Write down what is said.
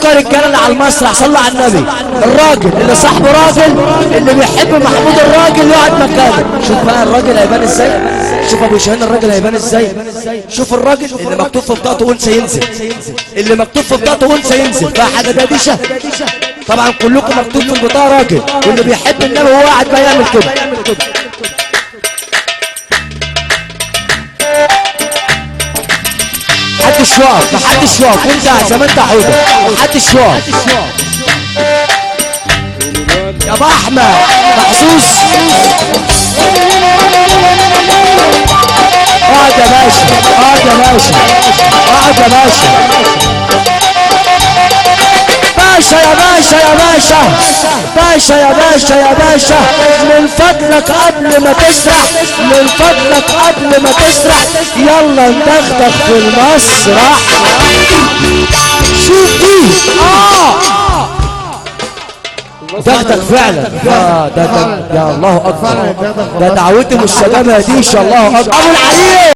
كلكم يا رجاله اللي على المسرح صلوا على النبي. الراجل اللي صاحبه راجل اللي بيحب محمود الراجل يقعد مكانه. شوف بقى الراجل هيبان ازاي. شوف ابو شاهين الراجل هيبان ازاي. شوف الراجل اللي مكتوب في بطاقته انثى ينزل. اللي مكتوب في بطاقته انثى ينزل. بقى حاجه دادشه. طبعا كلكم مكتوب في البطاقه راجل واللي بيحب النبي وهو قاعد بقى يعمل كده. محدش واقف محدش واقف وانت زي ما انت حوده. محدش واقف يا ابو احمد محظوظ. اقعد يا باشا اقعد يا باشا اقعد يا باشا. باشا يا باشا يا باشا باشا يا باشا يا باشا من فضلك قبل ما تسرح من فضلك قبل ما تسرح يلا ندغدغ في المسرح. شوف دي دغدغ فعلا. ده يا الله اكبر. ده دعوتي من الشباب دي ان شاء الله اكبر. ابو العلي